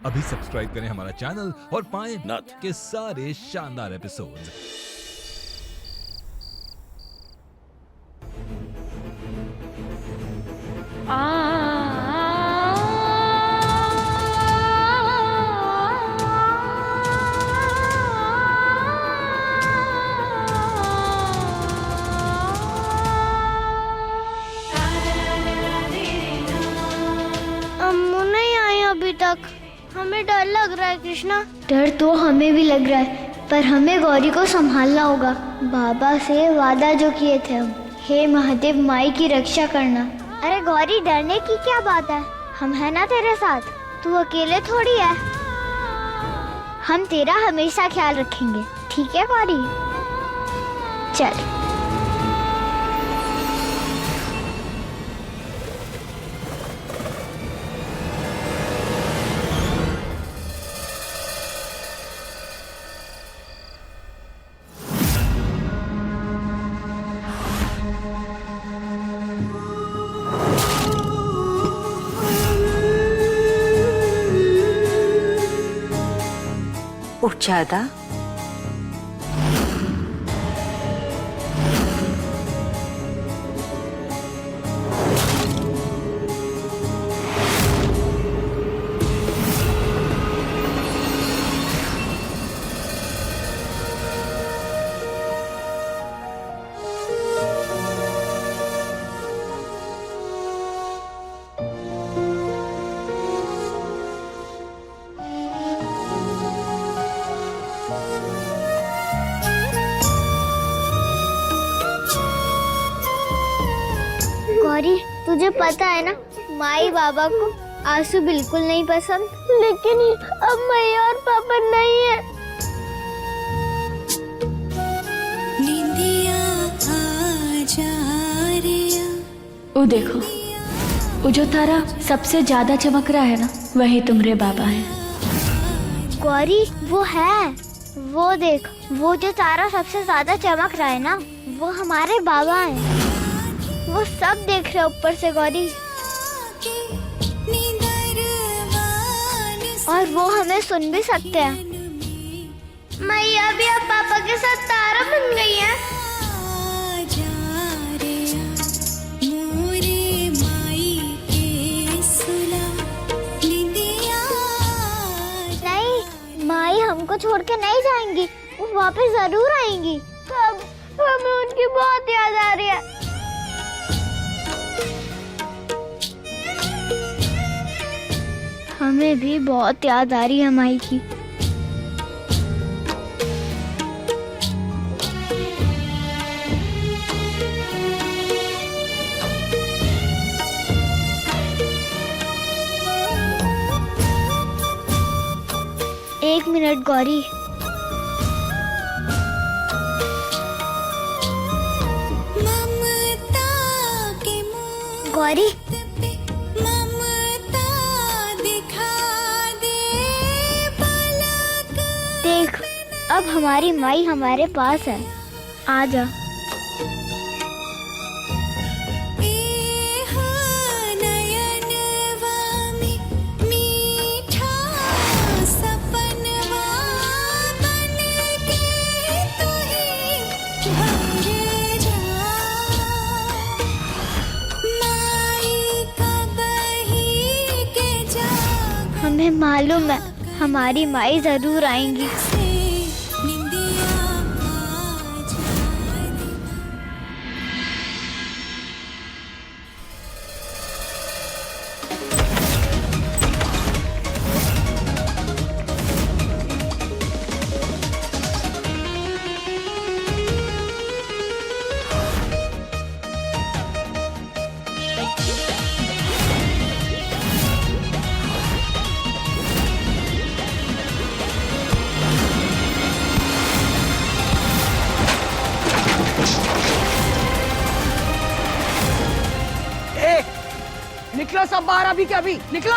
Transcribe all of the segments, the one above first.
अभी सब्सक्राइब करें हमारा चैनल और पाएं नाथ। के सारे शानदार एपिसोड्स। अम्मू नहीं आई अभी तक। हमें डर लग रहा है कृष्णा। डर तो हमें भी लग रहा है, पर हमें गौरी को संभालना होगा। बाबा से वादा जो किए थे हम, हे महादेव माई की रक्षा करना। अरे गौरी, डरने की क्या बात है? हम है ना तेरे साथ। तू अकेले थोड़ी है। हम तेरा हमेशा ख्याल रखेंगे, ठीक है गौरी? चल। उठ जादा। गौरी, तुझे पता है ना, माई बाबा को आंसू बिल्कुल नहीं पसंद। लेकिन अब मैं और पापा नहीं है। वो देखो, वो जो तारा सबसे ज्यादा चमक रहा है ना, वही तुम्हारे बाबा है। गौरी, वो है। वो देख, वो जो तारा सबसे ज्यादा चमक रहा है ना, वो हमारे बाबा हैं। वो सब देख रहे ऊपर से गौरी, और वो हमें सुन भी सकते हैं। मैया भी अब पापा के साथ तारा बन गई है। नहीं, माई हमको छोड़ के नहीं जाएंगी। वो वापस जरूर आएंगी। अब हमें उनकी बहुत याद आ रही है। हमें भी बहुत याद आ रही है माई की। एक मिनट गौरी। गौरी, देख, अब हमारी माई हमारे पास है। आ जा। हमें मालूम है हमारी माई जरूर आएंगी। निकलो सब बाहर, अभी क्या अभी निकलो।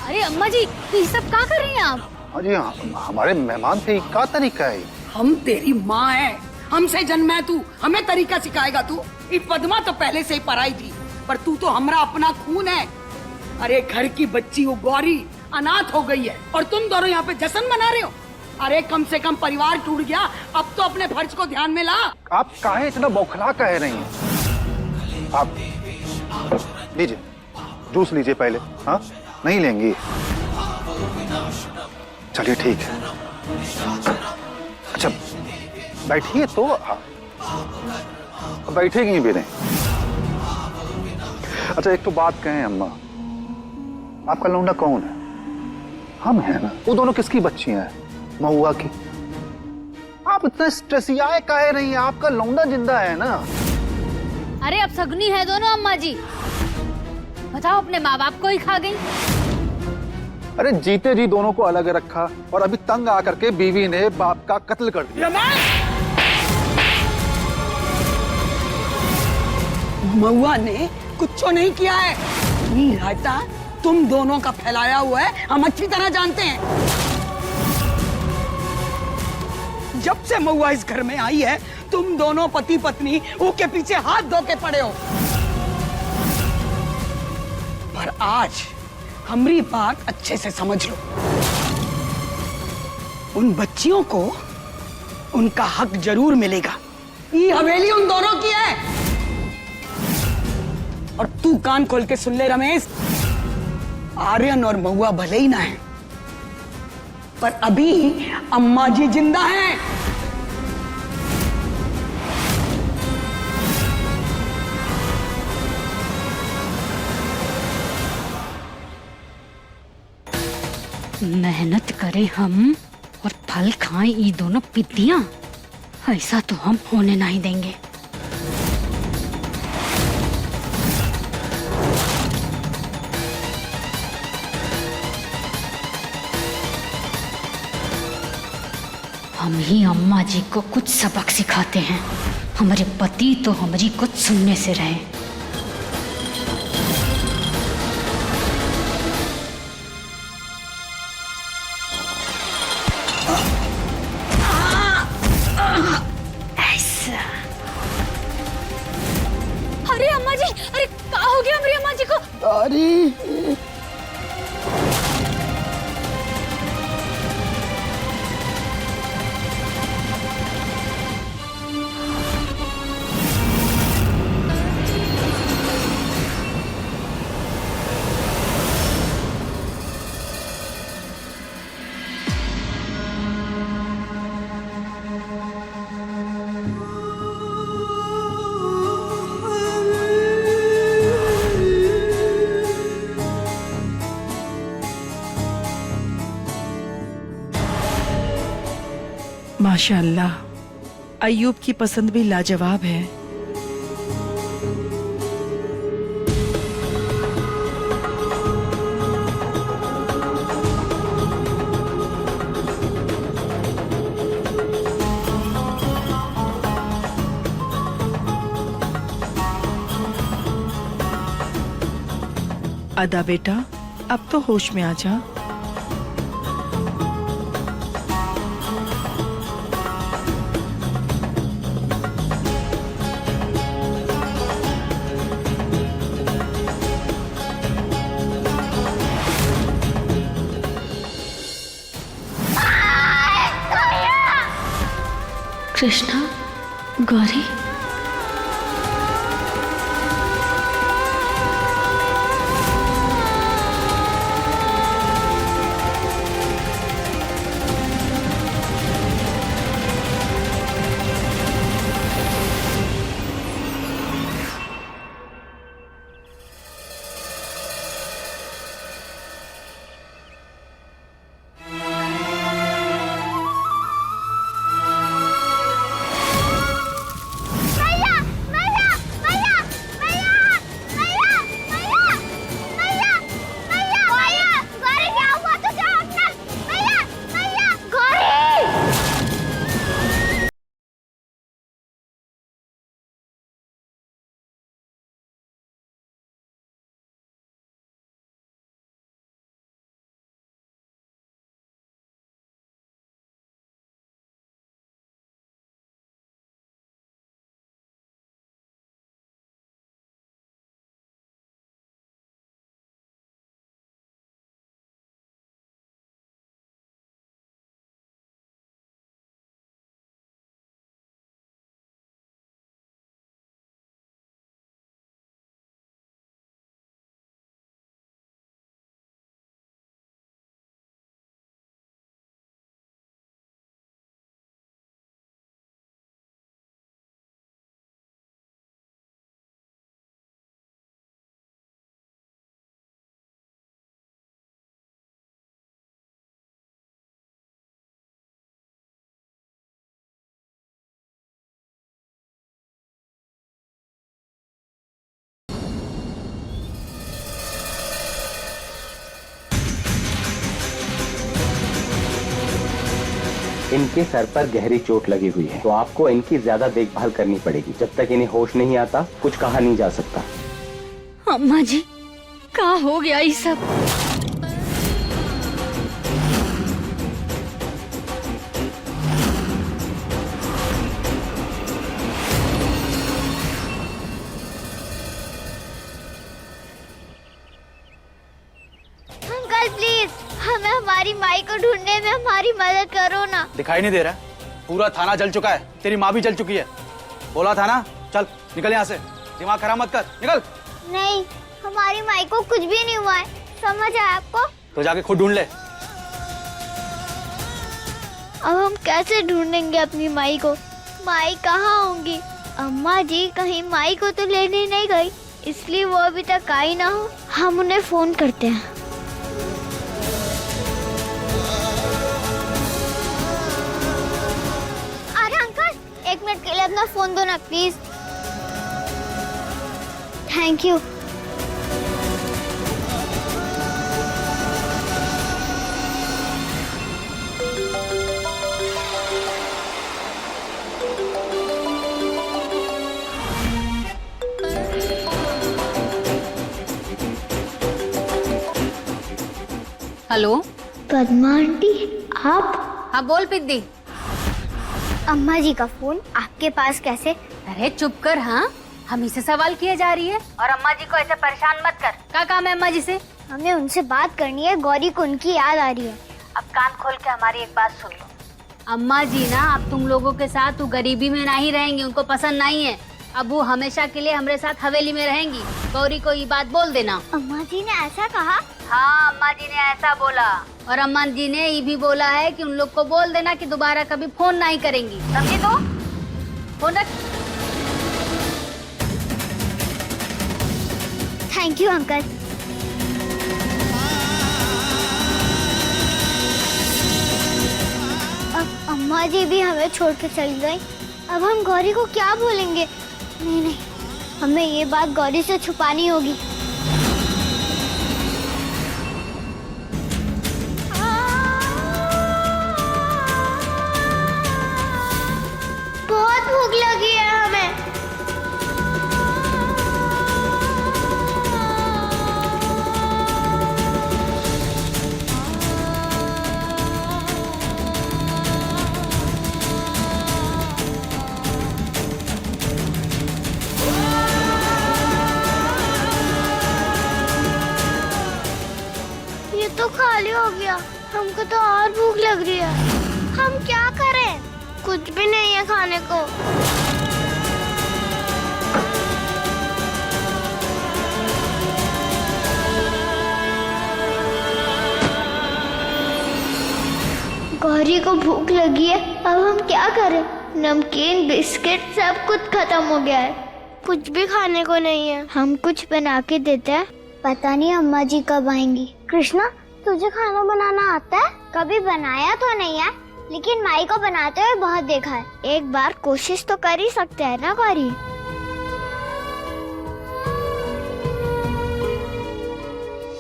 अरे अम्मा जी, ये सब क्या कर रही हैं आप? अजी हमारे मेहमान थे, क्या तरीका है? हम तेरी माँ है, हमसे जन्मा है तू, हमें तरीका सिखाएगा तू? ये पद्मा तो पहले से ही पराई थी, पर तू तो हमरा अपना खून है। अरे घर की बच्ची वो गौरी अनाथ हो गई है और तुम दोनों यहाँ पे जश्न मना रहे हो। अरे कम से कम परिवार टूट गया, अब तो अपने फर्ज को ध्यान में ला। आप काहे इतना बौखला कह रही हैं? आप लीजिए, जूस लीजिए पहले। हाँ, नहीं लेंगी? चलिए ठीक है। अच्छा बैठिए तो। बैठेगी भी नहीं। अच्छा एक तो बात कहें अम्मा, आपका लौंडा कौन है? हम हैं ना। वो दोनों किसकी बच्चियां हैं? महुआ की। आप इतना स्ट्रेसियाए काहे रही हैं? आपका लौंडा जिंदा है ना। अरे अब सगुनी है दोनों अम्मा जी। बताओ, अपने माँ बाप को ही खा गई। अरे जीते जी दोनों को अलग रखा और अभी तंग आकर के बीवी ने बाप का कत्ल कर दिया। महुआ ने कुछ नहीं किया है। ये रायता तुम दोनों का फैलाया हुआ है, हम अच्छी तरह जानते हैं। जब से महुआ इस घर में आई है, तुम दोनों पति पत्नी उसके पीछे हाथ धो के पड़े हो। पर आज हमारी बात अच्छे से समझ लो। उन बच्चियों को उनका हक जरूर मिलेगा। ये हवेली उन दोनों की है। और तू कान खोल के सुन ले रमेश, आर्यन और महुआ भले ही ना है, पर अभी अम्मा जी जिंदा हैं। मेहनत करें हम और फल खाएं ये दोनों पितियां, ऐसा तो हम होने नहीं देंगे। हम ही अम्मा जी को कुछ सबक सिखाते हैं। हमारे पति तो हमारी कुछ सुनने से रहे। ऐसा। अरे अम्मा जी, अरे क्या हो गया हमारी अम्मा जी को? अरे माशाअल्लाह, अय्यूब की पसंद भी लाजवाब है। अदा बेटा, अब तो होश में आ जा। कृष्णा, गौरी, इनके सर पर गहरी चोट लगी हुई है, तो आपको इनकी ज्यादा देखभाल करनी पड़ेगी। जब तक इन्हें होश नहीं आता कुछ कहा नहीं जा सकता। अम्मा जी का हो गया ये सब? अंकल प्लीज हमें हमारी माई को ढूंढने में हमारी मदद करो ना। दिखाई नहीं दे रहा? पूरा थाना जल चुका है, तेरी माँ भी जल चुकी है। बोला था ना, चल निकल यहाँ से, दिमाग खराब मत कर, निकल। नहीं, हमारी माई को कुछ भी नहीं हुआ है, समझ आया आपको? तो जाके खुद ढूंढ ले। अब हम कैसे ढूंढेंगे अपनी माई को? माई कहाँ होंगी? अम्मा जी कहीं माई को तो लेने नहीं गई, इसलिए वो अभी तक आई ना हो। हम उन्हें फोन करते हैं। अरे अंकल, 1 मिनट के लिए अपना फोन दो ना please. Thank you. Hello Padma aunty, आप? हाँ बोल पिद्दी। अम्मा जी का फोन आपके पास कैसे? अरे चुप कर। हाँ हम ही से सवाल किए जा रही है और अम्मा जी को ऐसे परेशान मत कर। क्या काम है अम्मा जी से? हमें उनसे बात करनी है, गौरी को उनकी याद आ रही है। अब कान खोल के हमारी एक बात सुन लो। अम्मा जी ना अब तुम लोगों के साथ तो गरीबी में नहीं रहेंगी, उनको पसंद नहीं है। अब वो हमेशा के लिए हमारे साथ हवेली में रहेंगी। गौरी को ये बात बोल देना। अम्मा जी ने ऐसा कहा? हाँ अम्मा जी ने ऐसा बोला, और अम्मा जी ने ये भी बोला है कि उन लोग को बोल देना कि दोबारा कभी फोन नहीं करेंगी, समझी? तो फोन रख। Thank you uncle. अब अम्मा जी भी हमें छोड़ के चली गई। अब हम गौरी को क्या बोलेंगे? नहीं, हमें ये बात गौरी से छुपानी होगी। बहुत भूख लगी है हमें। ये तो खाली हो गया, हमको तो और भूख लग रही है। हम क्या करें? कुछ भी नहीं है खाने को। गौरी को भूख लगी है, अब हम क्या करें? नमकीन बिस्किट सब कुछ खत्म हो गया है, कुछ भी खाने को नहीं है। हम कुछ बना के देते हैं, पता नहीं अम्मा जी कब आएंगी। कृष्णा, तुझे खाना बनाना आता है? कभी बनाया तो नहीं है, लेकिन माई को बनाते हुए बहुत देखा है। एक बार कोशिश तो कर ही सकते हैं ना गौरी?